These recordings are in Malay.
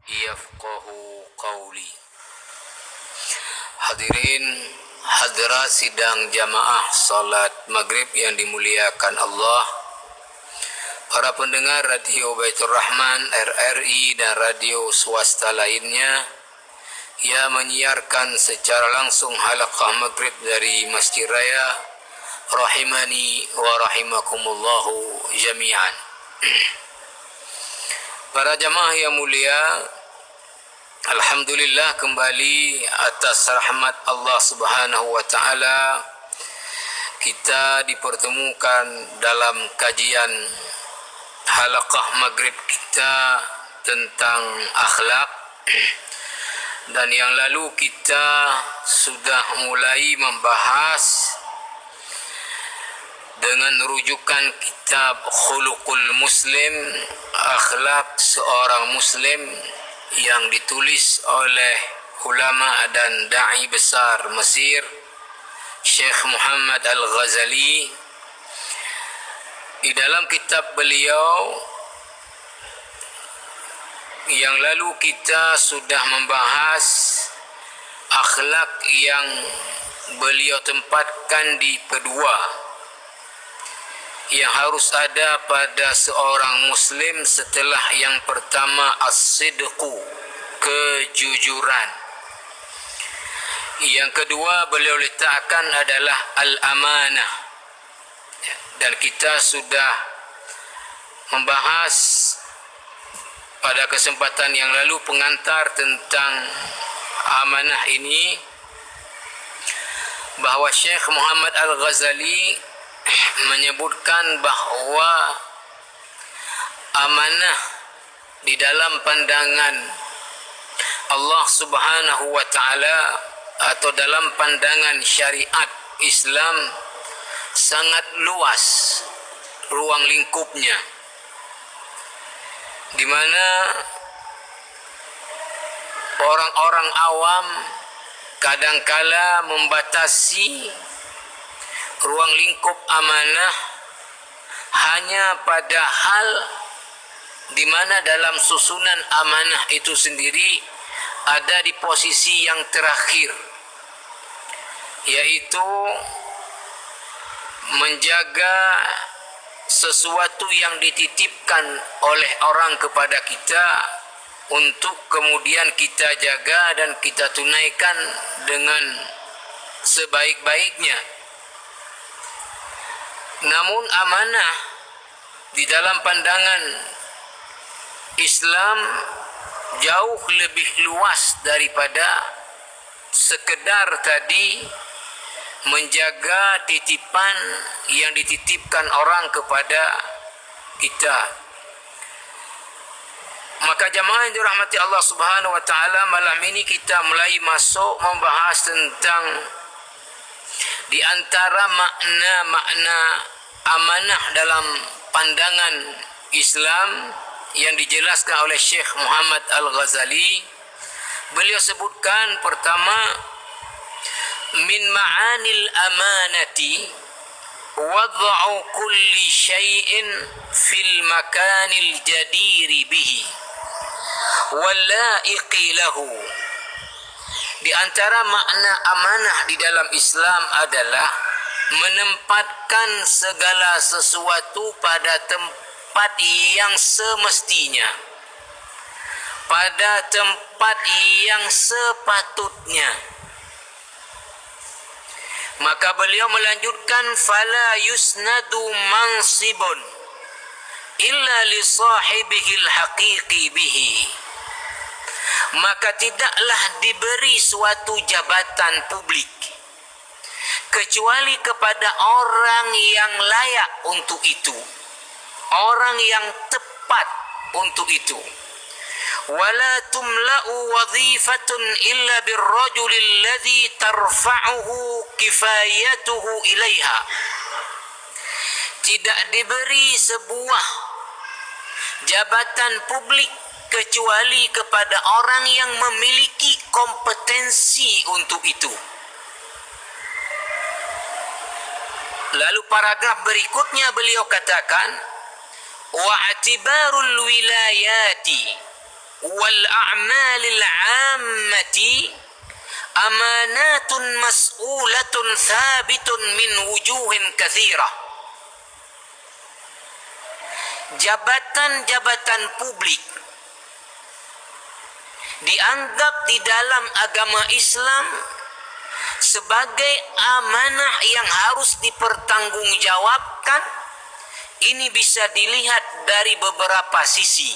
yafqahu qawli. Hadirin hadirat sidang jamaah salat maghrib yang dimuliakan Allah, para pendengar Radio Baitur Rahman RRI dan radio swasta lainnya yang menyiarkan secara langsung halaqah maghrib dari Masjid Raya, rahimani wa rahimakumullahu jami'an. Para jamaah yang mulia, alhamdulillah kembali atas rahmat Allah Subhanahu wa taala kita dipertemukan dalam kajian halaqah maghrib kita tentang akhlak. Dan yang lalu kita sudah mulai membahas dengan rujukan kitab Khuluqul Muslim, akhlak seorang muslim, yang ditulis oleh ulama dan da'i besar Mesir, Syekh Muhammad Al-Ghazali. Di dalam kitab beliau yang lalu kita sudah membahas akhlak yang beliau tempatkan di kedua, yang harus ada pada seorang muslim setelah yang pertama as-sidqu, kejujuran. Yang kedua beliau letakkan adalah al-amanah. Dan kita sudah membahas pada kesempatan yang lalu pengantar tentang amanah ini, bahawa Syekh Muhammad Al-Ghazali menyebutkan bahawa amanah di dalam pandangan Allah Subhanahu wa taala atau dalam pandangan syariat Islam sangat luas ruang lingkupnya, di mana orang-orang awam kadangkala membatasi ruang lingkup amanah hanya pada hal di mana dalam susunan amanah itu sendiri ada di posisi yang terakhir, yaitu menjaga sesuatu yang dititipkan oleh orang kepada kita untuk kemudian kita jaga dan kita tunaikan dengan sebaik-baiknya. Namun amanah di dalam pandangan Islam jauh lebih luas daripada sekedar tadi menjaga titipan yang dititipkan orang kepada kita. Maka jamaah yang dirahmati Allah Subhanahu wa taala, malam ini kita mulai masuk membahas tentang di antara makna-makna amanah dalam pandangan Islam yang dijelaskan oleh Syekh Muhammad Al-Ghazali. Beliau sebutkan pertama, min ma'anil amanati wad'u kulli syai'in fil makanil jadiri bihi wal la'iqi lahu. Di antara makna amanah di dalam Islam adalah menempatkan segala sesuatu pada tempat yang semestinya, pada tempat yang sepatutnya. Maka beliau melanjutkan, fala yusnadu mansibun illa li sahibihil haqiqi bihi. Maka tidaklah diberi suatu jabatan publik kecuali kepada orang yang layak untuk itu, orang yang tepat untuk itu. Wala tumla'u wadhifatun illa birrajulil ladzi tarfa'uhu kifayatuhu ilaiha. Tidak diberi sebuah jabatan publik kecuali kepada orang yang memiliki kompetensi untuk itu. Lalu paragraf berikutnya beliau katakan, wa'atibarul wilayati wal a'malil 'ammati amanatun mas'ulatun thabitun min wujuhin katsirah. Jabatan-jabatan publik dianggap di dalam agama Islam sebagai amanah yang harus dipertanggungjawabkan. Ini bisa dilihat dari beberapa sisi.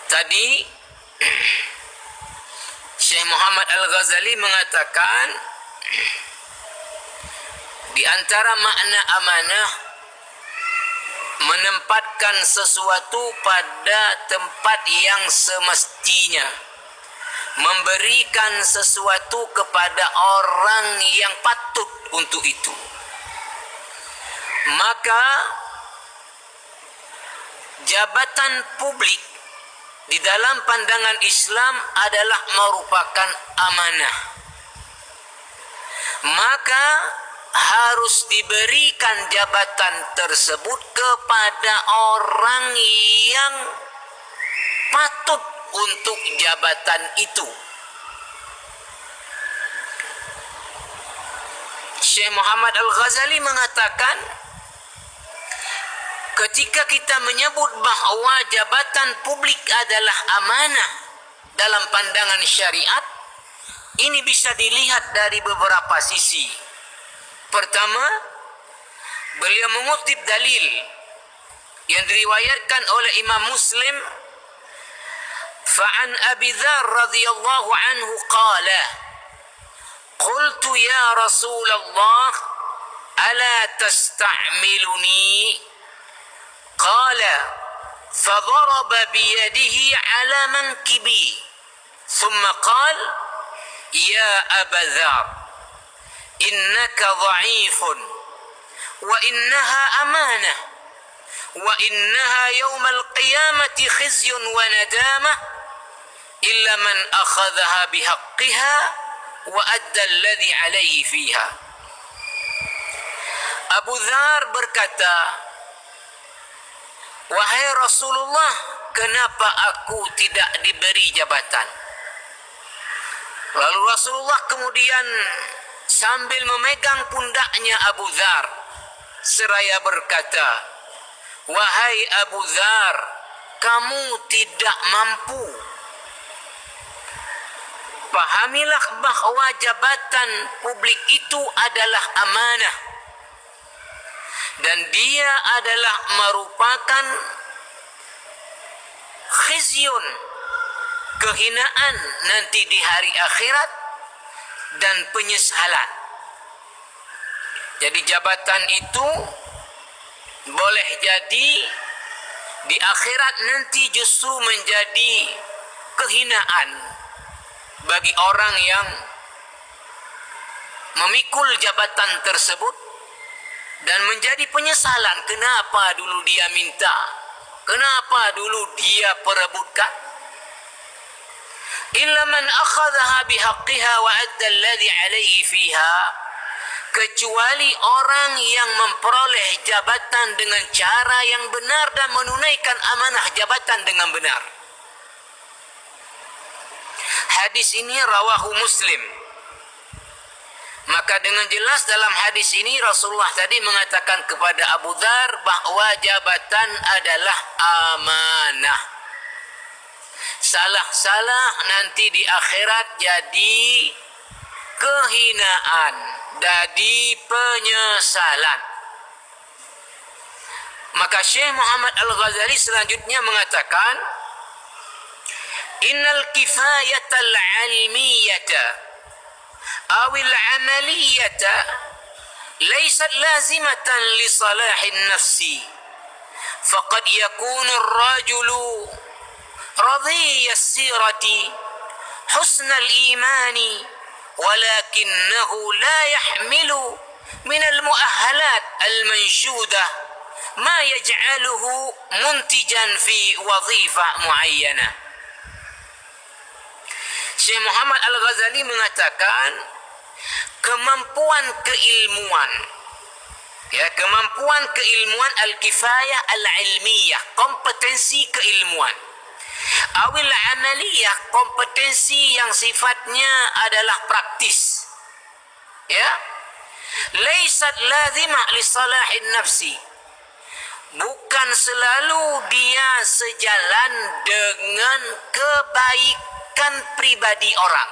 Tadi Syekh Muhammad Al-Ghazali mengatakan di antara makna amanah menempatkan sesuatu pada tempat yang semestinya, memberikan sesuatu kepada orang yang patut untuk itu. Maka jabatan publik di dalam pandangan Islam adalah merupakan amanah. Maka harus diberikan jabatan tersebut kepada orang yang patut untuk jabatan itu. Syekh Muhammad Al-Ghazali mengatakan, ketika kita menyebut bahawa jabatan publik adalah amanah dalam pandangan syariat, ini bisa dilihat dari beberapa sisi. Pertama, beliau mengutip dalil yang diriwayatkan oleh Imam Muslim, fa'an Abi Dzar radhiyallahu anhu qala qultu ya Rasulullah ala tasta'miluni qala fadaraba biyadihi ala mankibi thumma qala ya Aba Dzar innaka dha'ifun wa innaha amanah wa innaha yawmal qiyamati khizyun wa nadamah illa man akhadhaha bihaqqiha wa adda alladhi alayhi fiha. Abu Dzar berkata, wahai Rasulullah, kenapa aku tidak diberi jabatan? Lalu Rasulullah kemudian sambil memegang pundaknya Abu Dzar seraya berkata, wahai Abu Dzar, kamu tidak mampu. Pahamilah bahawa jabatan publik itu adalah amanah dan dia adalah merupakan khizyun, kehinaan nanti di hari akhirat dan penyesalan. Jadi jabatan itu boleh jadi di akhirat nanti justru menjadi kehinaan bagi orang yang memikul jabatan tersebut dan menjadi penyesalan. Kenapa dulu dia minta? Kenapa dulu dia perebutkan? Illa man akhadhaha bihaqqiha wa adda alladhi alayhi fiha, kecuali orang yang memperoleh jabatan dengan cara yang benar dan menunaikan amanah jabatan dengan benar. Hadis ini rawahu Muslim. Maka dengan jelas dalam hadis ini Rasulullah tadi mengatakan kepada Abu Dzar bahawa jabatan adalah amanah. Salah-salah nanti di akhirat jadi kehinaan, jadi penyesalan. Maka Syekh Muhammad Al-Ghazali selanjutnya mengatakan, innal kifayatal ilmiyata awil amaliyata laysat lazimatan li salahin nafsi faqad yakunu ar-rajulu radhiya as-sirati husna al-imani walakinahu la yahmilu min al-mu'ahhalat al-manshudah ma yaj'aluhu muntijan fi wadhifah muayyanah. Syekh Muhammad Al-Ghazali mengatakan kemampuan keilmuan Ya, kemampuan keilmuan al-kifayah al-ilmiyah, kompetensi keilmuan. Awil amaliyah, kompetensi yang sifatnya adalah praktis. Ya. Laisat lazimah li salahin nafsi. Bukan selalu dia sejalan dengan kebaikan pribadi orang.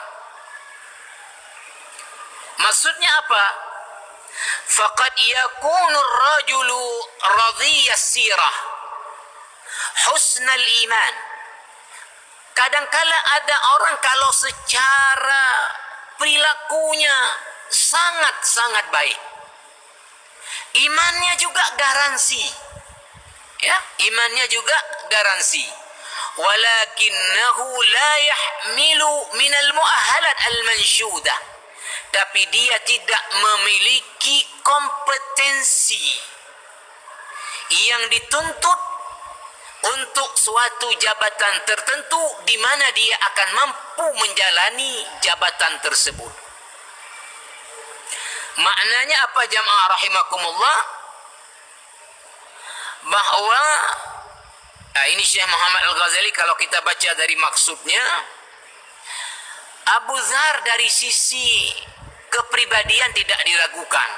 Maksudnya apa? Faqad yakunu ar-rajulu radhiyas sirah, husnal iman. Kadangkala ada orang kalau secara perilakunya sangat-sangat baik, imannya juga garansi. Ya, imannya juga garansi. Walakinnahu la yahmilu minal mu'ahhalat al-manshudah. Tapi dia tidak memiliki kompetensi yang dituntut untuk suatu jabatan tertentu di mana dia akan mampu menjalani jabatan tersebut. Maknanya apa jamaah rahimakumullah? Bahwa ini Syekh Muhammad Al-Ghazali, kalau kita baca dari maksudnya, Abu Dzar dari sisi kepribadian tidak diragukan,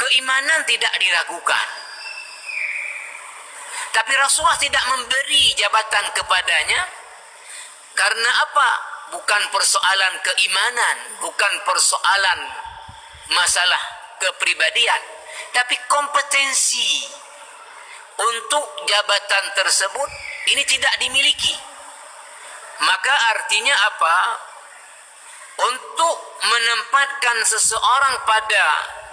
keimanan tidak diragukan, tapi Rasulullah tidak memberi jabatan kepadanya. Karena apa? Bukan persoalan keimanan, bukan persoalan masalah kepribadian, tapi kompetensi untuk jabatan tersebut ini tidak dimiliki. Maka artinya apa? Untuk menempatkan seseorang pada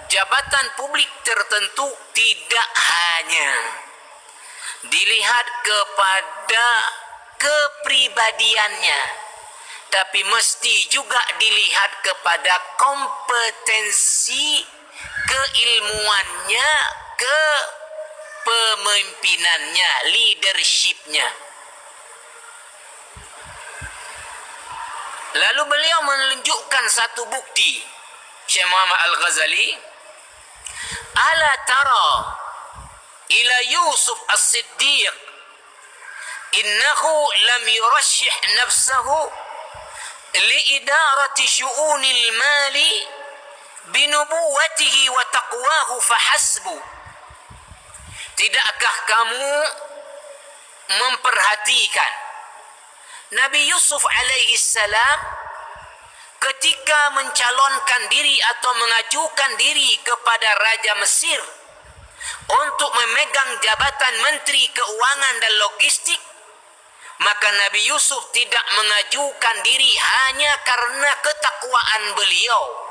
jabatan publik tertentu tidak hanya dilihat kepada kepribadiannya, tapi mesti juga dilihat kepada kompetensi keilmuannya, kepemimpinannya, leadershipnya. Lalu beliau menunjukkan satu bukti, Syekh Muhammad Al-Ghazali, ala tara ila Yusuf as-Siddiq innahu lam yurashih nafsahu liidarati syu'unil mali binubuwatihi wa taqwahu fahasbu. Tidakkah kamu memperhatikan Nabi Yusuf alaihi salam ketika mencalonkan diri atau mengajukan diri kepada Raja Mesir untuk memegang jabatan Menteri Keuangan dan Logistik, maka Nabi Yusuf tidak mengajukan diri hanya karena ketakwaan beliau.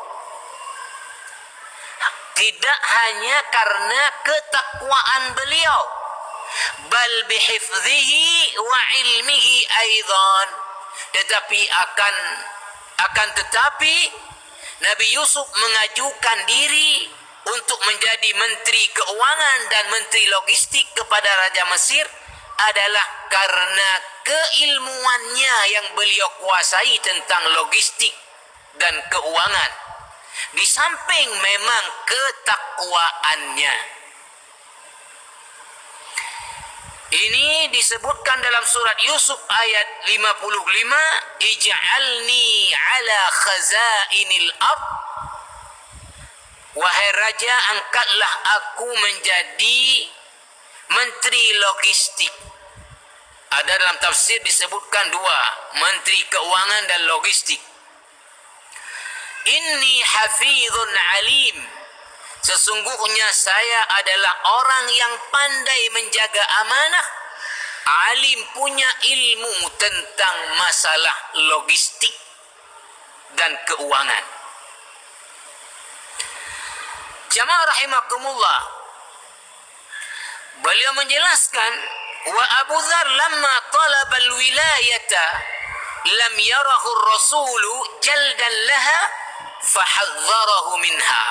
Tidak hanya karena ketakwaan beliau, bal bihifdhihi wa ilmihi aidan, tetapi akan tetapi Nabi Yusuf mengajukan diri untuk menjadi Menteri Keuangan dan Menteri Logistik kepada Raja Mesir adalah karena keilmuannya yang beliau kuasai tentang logistik dan keuangan, di samping memang ketakwaannya. Ini disebutkan dalam surat Yusuf ayat 55, ij'alni ala khazainil ard, wahai raja, angkatlah aku menjadi menteri logistik. Ada dalam tafsir disebutkan dua, menteri keuangan dan logistik. Inni hafizun alim, sesungguhnya saya adalah orang yang pandai menjaga amanah, alim, punya ilmu tentang masalah logistik dan keuangan. Jamaah rahimakumullah, beliau menjelaskan, wa Abu Dzar lamma talaba al-wilayata lam yarahu ar-rasulu jaldan laha fahadzarahu minha.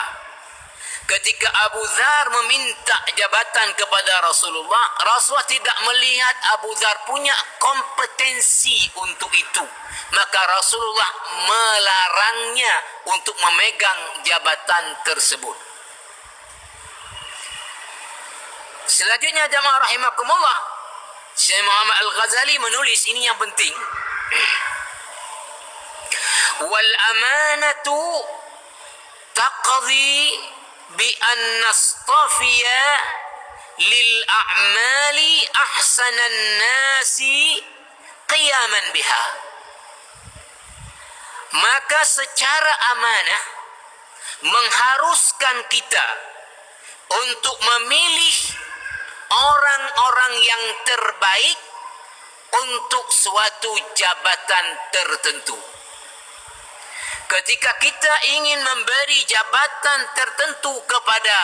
Ketika Abu Dzar meminta jabatan kepada Rasulullah, Rasulullah tidak melihat Abu Dzar punya kompetensi untuk itu, maka Rasulullah melarangnya untuk memegang jabatan tersebut. Selanjutnya jamaah rahimakumullah, Syekh Muhammad Al-Ghazali menulis ini yang penting. Wal amanatu taqdi bi an nastafiya lil a'mali ahsanan nasi qiyaman biha. Maka secara amanah mengharuskan kita untuk memilih orang-orang yang terbaik untuk suatu jabatan tertentu. Ketika kita ingin memberi jabatan tertentu kepada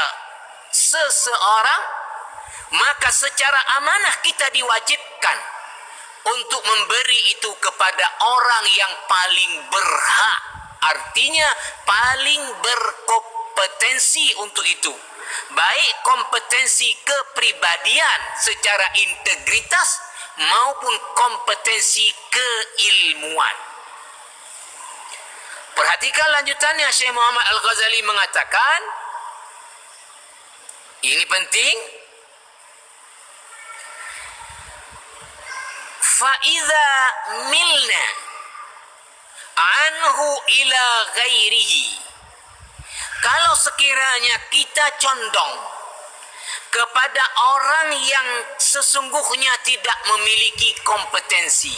seseorang, maka secara amanah kita diwajibkan untuk memberi itu kepada orang yang paling berhak, artinya paling berkompetensi untuk itu, baik kompetensi kepribadian secara integritas maupun kompetensi keilmuan. Perhatikan lanjutannya, Syekh Muhammad Al-Ghazali mengatakan, ini penting, فَإِذَا مِلْنَا عَنْهُ إِلَى غَيْرِهِ. Kalau sekiranya kita condong kepada orang yang sesungguhnya tidak memiliki kompetensi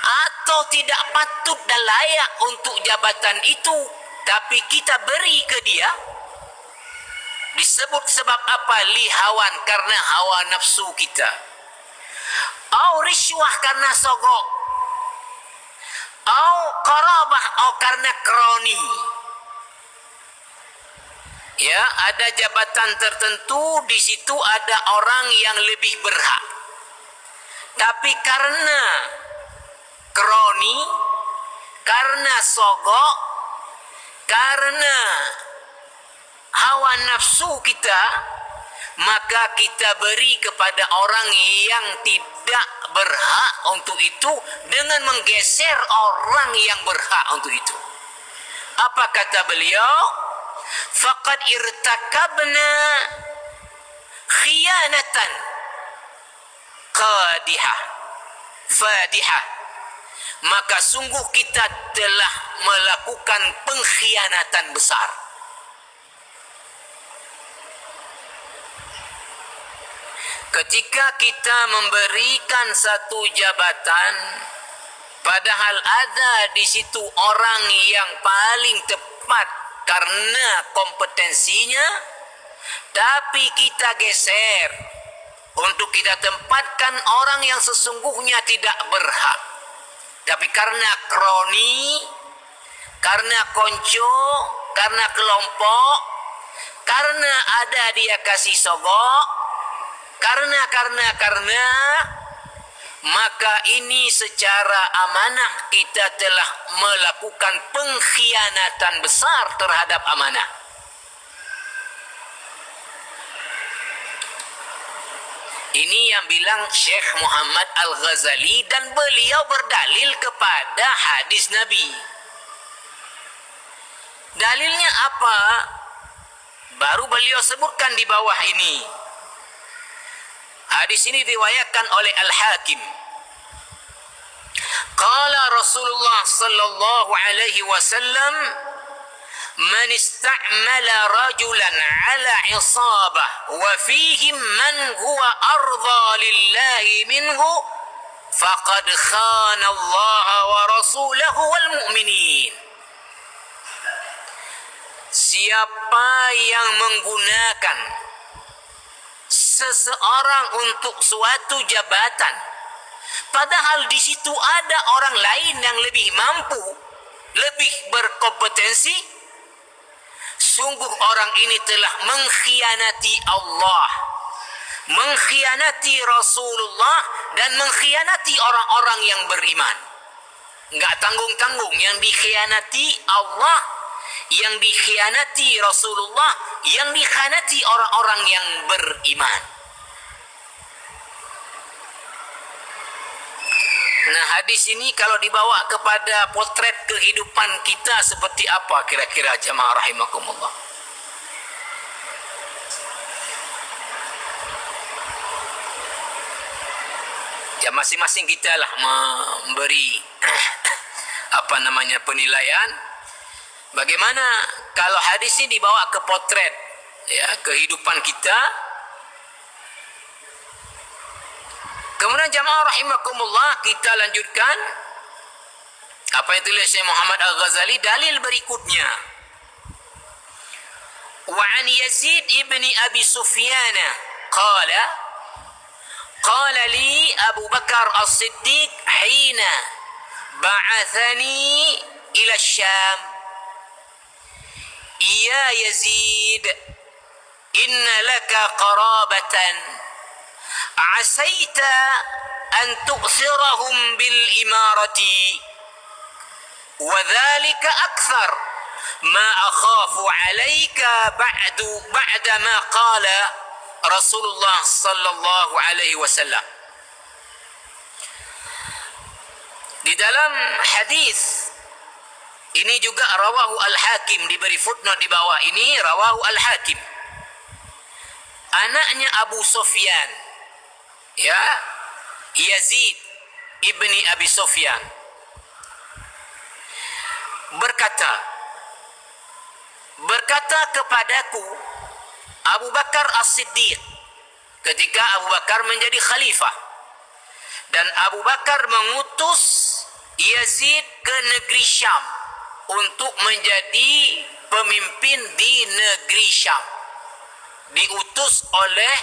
atau tidak patut dan layak untuk jabatan itu, tapi kita beri ke dia, disebut sebab apa? Lihawan, karena hawa nafsu kita, au riswah karena sogok, au qarabah, au karena kroni. Ya, ada jabatan tertentu, di situ ada orang yang lebih berhak, tapi karena kroni, karena sogok, karena hawa nafsu kita, maka kita beri kepada orang yang tidak berhak untuk itu dengan menggeser orang yang berhak untuk itu. Apa kata beliau? Faqad irtakabna khiyanatan qadihah fadihah. Maka sungguh kita telah melakukan pengkhianatan besar. Ketika kita memberikan satu jabatan, padahal ada di situ orang yang paling tepat karena kompetensinya, tapi kita geser untuk kita tempatkan orang yang sesungguhnya tidak berhak. Tapi karena kroni, karena konco, karena kelompok, karena ada dia kasih sogok, karena maka ini secara amanah kita telah melakukan pengkhianatan besar terhadap amanah. Ini yang bilang Syekh Muhammad Al-Ghazali, dan beliau berdalil kepada hadis Nabi. Dalilnya apa? Baru beliau sebutkan di bawah ini. Hadis ini diriwayatkan oleh Al-Hakim. Qala Rasulullah sallallahu alaihi wasallam, man ista'mala rajulan ala isabah wa fihim man huwa arda lillahi minhu faqad khana Allah wa rasulahu wal mu'minin. Siapa yang menggunakan seseorang untuk suatu jabatan, padahal di situ ada orang lain yang lebih mampu, lebih berkompetensi, sungguh orang ini telah mengkhianati Allah, mengkhianati Rasulullah, dan mengkhianati orang-orang yang beriman. Enggak tanggung-tanggung, yang dikhianati Allah, yang dikhianati Rasulullah, yang dikhianati orang-orang yang beriman. Nah, hadis ini kalau dibawa kepada potret kehidupan kita seperti apa kira-kira jamaah rahimakumullah? Ya masing-masing kita lah memberi penilaian. Bagaimana kalau hadis ini dibawa ke potret ya kehidupan kita. Kemudian jamaah rahimakumullah, kita lanjutkan apa yang tulis Syekh Muhammad Al-Ghazali, dalil berikutnya. Wa an Yazid ibni Abi Sufyan qala li Abu Bakar As-Siddiq hina ba'athani ila Syam, ya Yazid, inna laka qarabatan asaita an tu'thirahum bil imarati wa dhalika akthar ma akhafu alayka ba'da ma qala Rasulullah sallallahu alaihi wasallam. Di dalam hadis ini juga rawahu Al-Hakim, diberi footnote di bawah ini, rawahu Al-Hakim. Anaknya Abu Sufyan, ya, Yazid ibni Abi Sufyan, berkata kepadaku Abu Bakar As-Siddiq ketika Abu Bakar menjadi khalifah dan Abu Bakar mengutus Yazid ke negeri Syam untuk menjadi pemimpin di negeri Syam, diutus oleh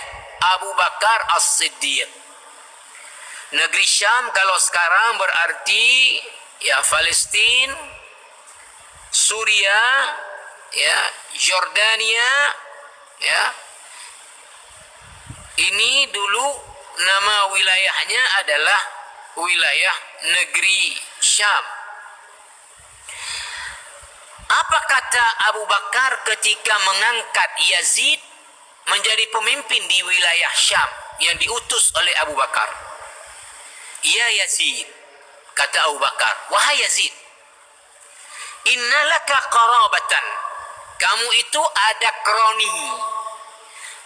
Abu Bakar As-Siddiq. Negeri Syam kalau sekarang berarti ya Palestin, Suria, ya, Jordania, ya. Ini dulu nama wilayahnya adalah wilayah negeri Syam. Apa kata Abu Bakar ketika mengangkat Yazid menjadi pemimpin di wilayah Syam yang diutus oleh Abu Bakar? Ya Yazid, kata Abu Bakar, wahai Yazid, innalaka qarabatan, kamu itu ada kroni,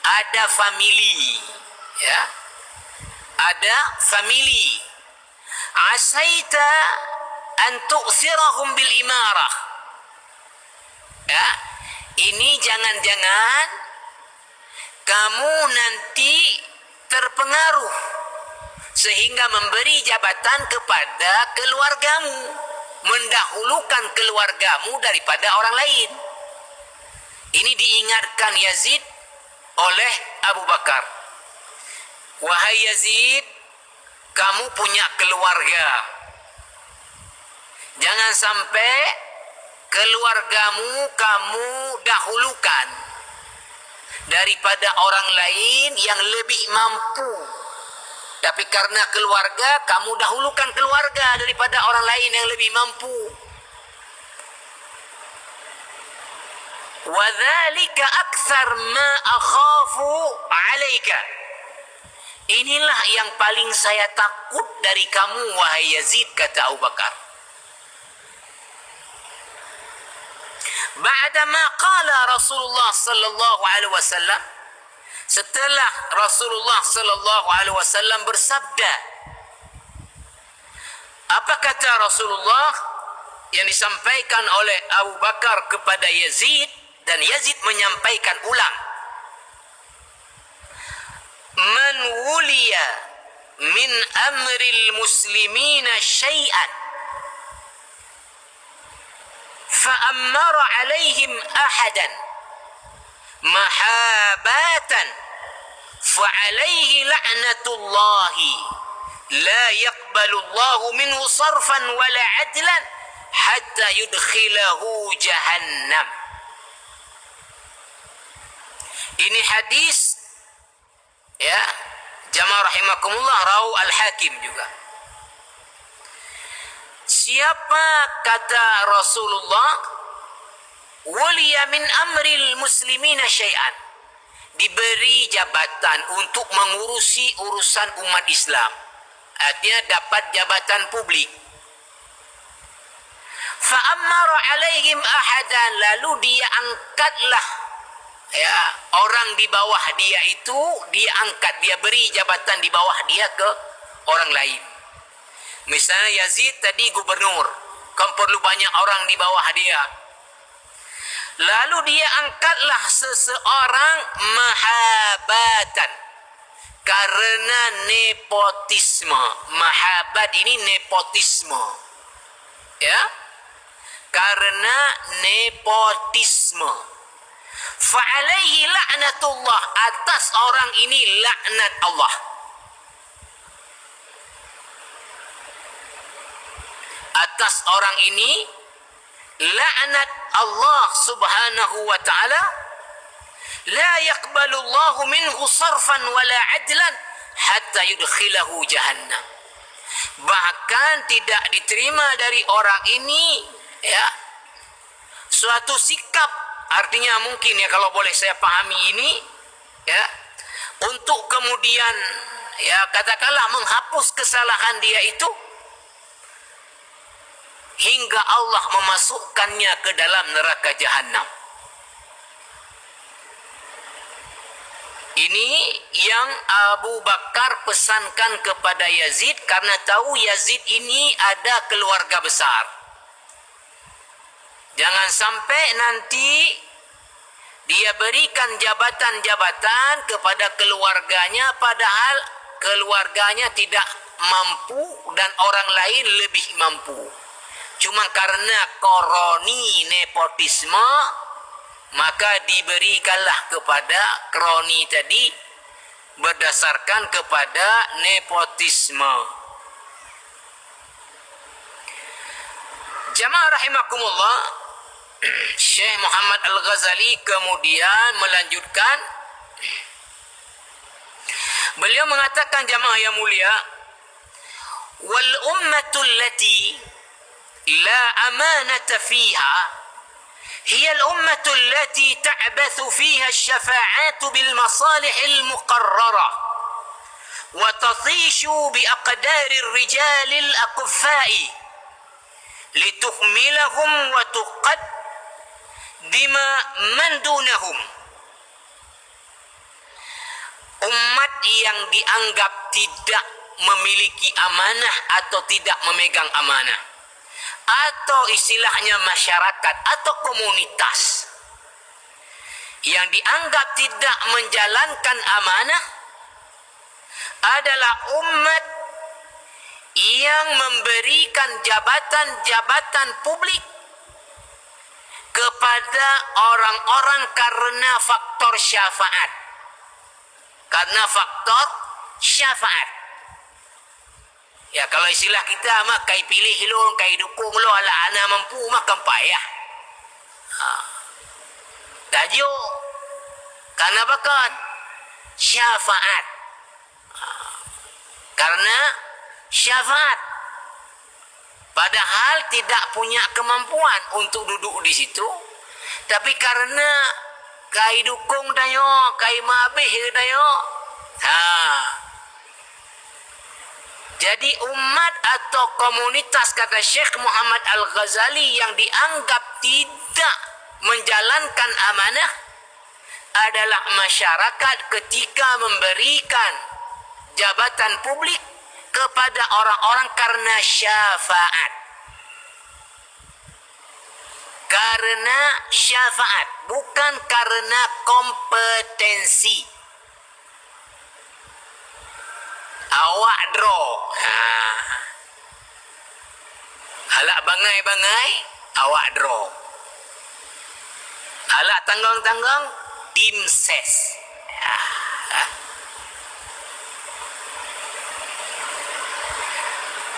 ada famili, ya, ada famili. Asaita an tu'thirahum bil imarah, ya, ini jangan-jangan kamu nanti terpengaruh sehingga memberi jabatan kepada keluargamu, mendahulukan keluargamu daripada orang lain. Ini diingatkan Yazid oleh Abu Bakar. Wahai Yazid, kamu punya keluarga. Jangan sampai keluargamu kamu dahulukan daripada orang lain yang lebih mampu. Tapi karena keluarga, kamu dahulukan keluarga daripada orang lain yang lebih mampu. وَذَلِكَ أَكْثَرْ مَا أَخَافُ عَلَيْكَ, inilah yang paling saya takut dari kamu wahai Yazid, kata Abu Bakar. Ba'dama qala Rasulullah sallallahu alaihi wasallam, setelah Rasulullah sallallahu alaihi wasallam bersabda. Apa kata Rasulullah yang disampaikan oleh Abu Bakar kepada Yazid, dan Yazid menyampaikan ulang? Man wuliya min amril muslimina syai'an fa'ammara alaihim ahadan mahabatan fa'alaihi la'natullahi la yaqbalu Allahu minhu sarfan wala adlan hatta yudkhilahu jahannam. Ini hadis, ya, jamaah rahimakumullah, rawu Al-Hakim juga. Siapa, kata Rasulullah, wuliya min amril muslimina syai'an, diberi jabatan untuk mengurusi urusan umat Islam, artinya dapat jabatan publik. Fa'ammara alaihim ahadan, lalu dia angkatlah, ya, orang di bawah dia itu, dia angkat, dia beri jabatan di bawah dia ke orang lain. Misalnya Yazid tadi gubernur, kan perlu banyak orang di bawah dia. Lalu dia angkatlah seseorang mahabatan, karena nepotisme. Mahabat ini nepotisme, ya, karena nepotisme. Fa'alaihi la'natullah, atas orang ini laknat Allah. Atas orang ini laknat Allah subhanahu wa ta'ala. La yaqbalu Allahu minhu sarfan wala adlan hatta yudkhilahu jahannam. Bahkan tidak diterima dari orang ini, ya, suatu sikap, artinya mungkin, ya, kalau boleh saya pahami ini, ya, untuk kemudian, ya, katakanlah menghapus kesalahan dia itu hingga Allah memasukkannya ke dalam neraka jahanam. Ini yang Abu Bakar pesankan kepada Yazid, karena tahu Yazid ini ada keluarga besar. Jangan sampai nanti dia berikan jabatan-jabatan kepada keluarganya, padahal keluarganya tidak mampu dan orang lain lebih mampu. Cuma karena kroni nepotisme, maka diberikanlah kepada kroni tadi berdasarkan kepada nepotisme. Jamaah rahimakumullah, Syekh Muhammad Al-Ghazali kemudian melanjutkan. Beliau mengatakan, jamaah yang mulia, wal ummatul lati la amanata fiha hiya al-ummatu allati ta'bathu fiha asy-syafa'atu bil masalih al-muqarrarah wa tatishu bi aqdari ar-rijal al-aqfa'i lituhmilahum wa tuqaddima man dunahum. Umat yang dianggap tidak memiliki amanah atau tidak memegang amanah, atau istilahnya masyarakat atau komunitas yang dianggap tidak menjalankan amanah, adalah umat yang memberikan jabatan-jabatan publik kepada orang-orang karena faktor syafaat. Karena faktor syafaat. Ya, kalau istilah kita mah kai pilih lo, kai dukung lo, ala ana mampu mah payah. Tajo karena bakat syafaat. Karena syafaat. Padahal tidak punya kemampuan untuk duduk di situ, tapi karena kai dukung dayo, kai mabih dayo. Jadi umat atau komunitas, kata Syekh Muhammad Al-Ghazali, yang dianggap tidak menjalankan amanah adalah masyarakat ketika memberikan jabatan publik kepada orang-orang karena syafaat. Karena syafaat, bukan karena kompetensi. Awak draw. Halak bangai-bangai, awak draw. Halak tanggang-tanggang, tim ses.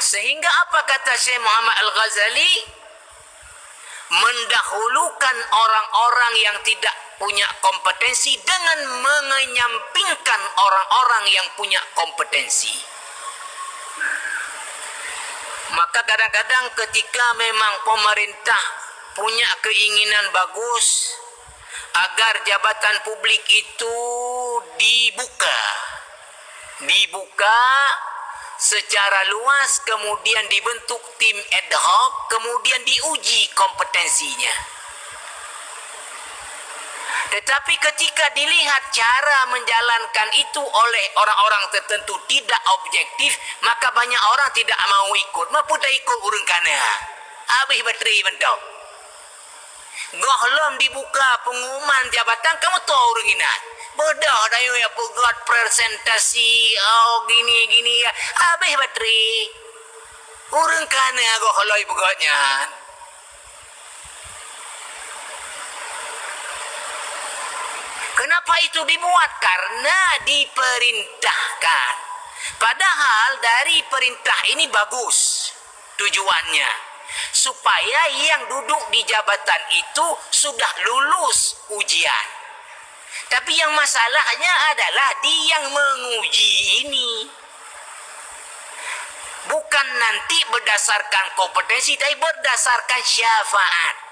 Sehingga apa kata Syekh Muhammad Al-Ghazali? Mendahulukan orang-orang yang tidak punya kompetensi dengan menyampingkan orang-orang yang punya kompetensi. Maka kadang-kadang ketika memang pemerintah punya keinginan bagus agar jabatan publik itu dibuka secara luas, kemudian dibentuk tim ad hoc, kemudian diuji kompetensinya. Tetapi ketika dilihat cara menjalankan itu oleh orang-orang tertentu tidak objektif, maka banyak orang tidak mau ikut. Mampu tak ikut urang kana. Habis bateri bentuk. Gohlom dibuka pengumuman jabatan, kamu tahu urang inat. Bodoh dah ya pegat presentasi gini ya. Habis bateri. Urang kana gohloi pegatnya. Kenapa itu dibuat? Karena diperintahkan. Padahal dari perintah ini bagus tujuannya. Supaya yang duduk di jabatan itu sudah lulus ujian. Tapi yang masalahnya adalah dia yang menguji ini. Bukan nanti berdasarkan kompetensi, tapi berdasarkan syafaat.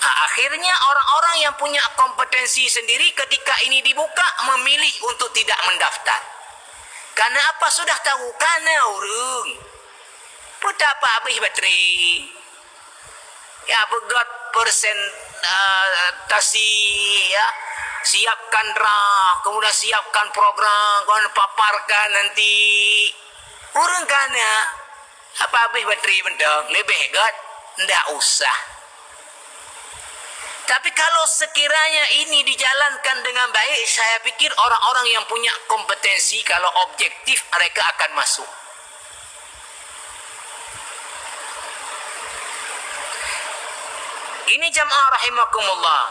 Akhirnya orang-orang yang punya kompetensi sendiri ketika ini dibuka memilih untuk tidak mendaftar. Karena apa? Sudah tahu karena urung. Betapa habis bateri. Ya begot presentasi ya. Siapkan draft, kemudian siapkan program, kemudian paparkan nanti. Urung karena apa habis bateri bendong. Lebih got, ndak usah. Tapi kalau sekiranya ini dijalankan dengan baik, saya pikir orang-orang yang punya kompetensi, kalau objektif, mereka akan masuk. Ini jamaah rahimakumullah.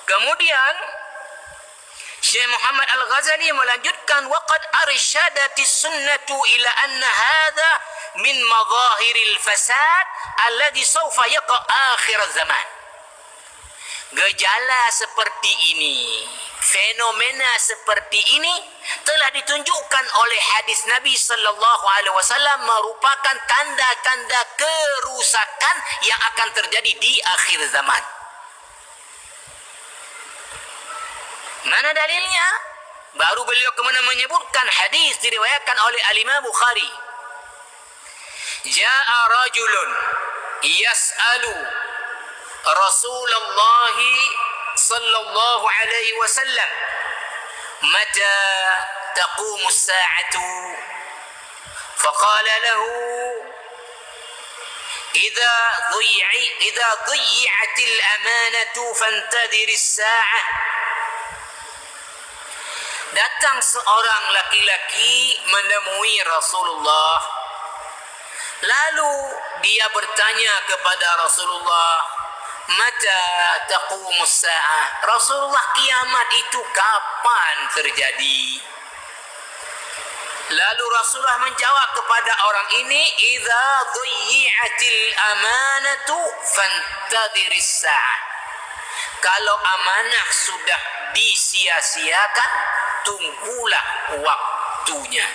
Kemudian, Syekh Muhammad Al-Ghazali melanjutkan, وَقَدْ أَرْشَدَتِ السُّنَّةُ إِلَى أَنَّ هَذَا مِنْ مَظَاهِرِ الْفَسَادِ الَّذِي سَوْفَ يَقَعُ آخِرَ الزَّمَانِ. Gejala seperti ini, fenomena seperti ini telah ditunjukkan oleh hadis Nabi sallallahu alaihi wasallam merupakan tanda-tanda kerusakan yang akan terjadi di akhir zaman. Mana dalilnya? Baru beliau kemudian menyebutkan hadis diriwayatkan oleh Al-Imam Bukhari. Ja'a rajulun yas'alu Rasulullah sallallahu alaihi wasallam mata taqumu as-sa'atu faqala lahu idza dhiy'at al-amanatu fantadhir as-sa'ah. Datang seorang laki-laki menemui Rasulullah, lalu dia bertanya kepada Rasulullah, mata taqumus sa'ah, Rasulullah, kiamat itu kapan terjadi? Lalu Rasulullah menjawab kepada orang ini, idza dhiy'atil amanatu fantadhiris sa'ah. Kalau amanah sudah disia-siakan, tunggulah waktunya.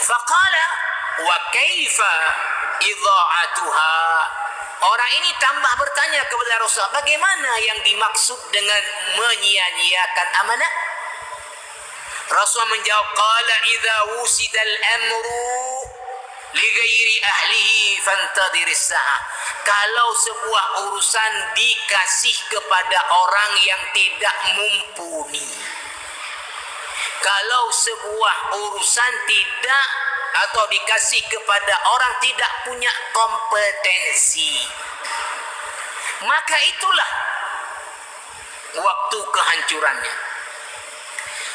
Faqala wa kaifa idha'atuha. Orang ini tambah bertanya kepada Rasulullah, bagaimana yang dimaksud dengan menyia-nyiakan amanah? Rasulullah menjawab, qala idza wusidal amru li ghairi ahlihi fantadhiris sa'ah. Kalau sebuah urusan dikasih kepada orang yang tidak mumpuni, kalau sebuah urusan tidak atau dikasih kepada orang tidak punya kompetensi, maka itulah waktu kehancurannya.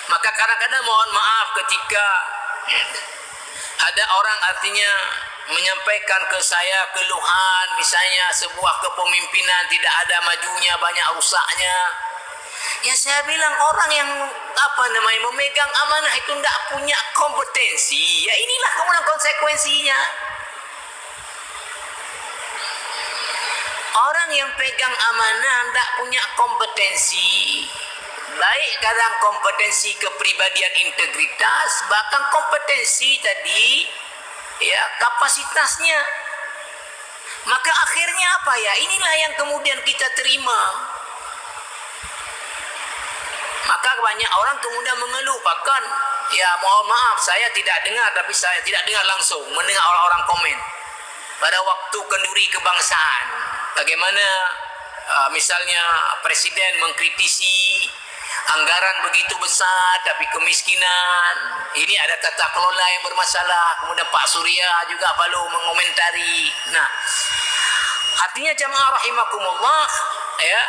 Maka kadang-kadang mohon maaf ketika ada orang artinya menyampaikan ke saya keluhan, misalnya sebuah kepemimpinan tidak ada majunya, banyak rusaknya. Ya saya bilang orang yang memegang amanah itu tidak punya kompetensi. Ya inilah kemudian konsekuensinya. Orang yang pegang amanah tidak punya kompetensi. Baik kadang kompetensi kepribadian integritas, bahkan kompetensi tadi ya kapasitasnya. Maka akhirnya apa ya? Inilah yang kemudian kita terima. Maka banyak orang kemudian mengeluh, bahkan ya mohon maaf saya tidak dengar, tapi saya tidak dengar langsung, mendengar orang-orang komen pada waktu kenduri kebangsaan bagaimana misalnya presiden mengkritisi anggaran begitu besar tapi kemiskinan, ini ada tata kelola yang bermasalah. Kemudian Pak Surya juga perlu mengomentari. Nah, artinya jamaah rahimakumullah, ya,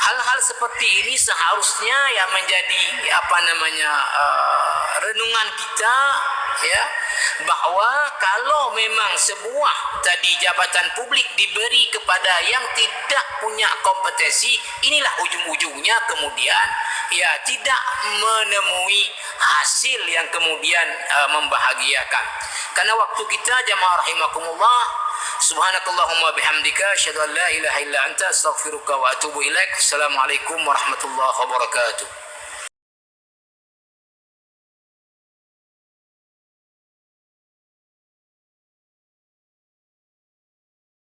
hal-hal seperti ini seharusnya yang menjadi renungan kita, ya, bahwa kalau memang sebuah tadi jabatan publik diberi kepada yang tidak punya kompetensi, inilah ujung-ujungnya kemudian ya tidak menemui hasil yang kemudian membahagiakan. Karena waktu kita jamaah rahimakumullah, subhanakallahumma bihamdika asyhadu an la ilaha illa anta astaghfiruka wa atubu ilaik. Assalamualaikum warahmatullahi wabarakatuh.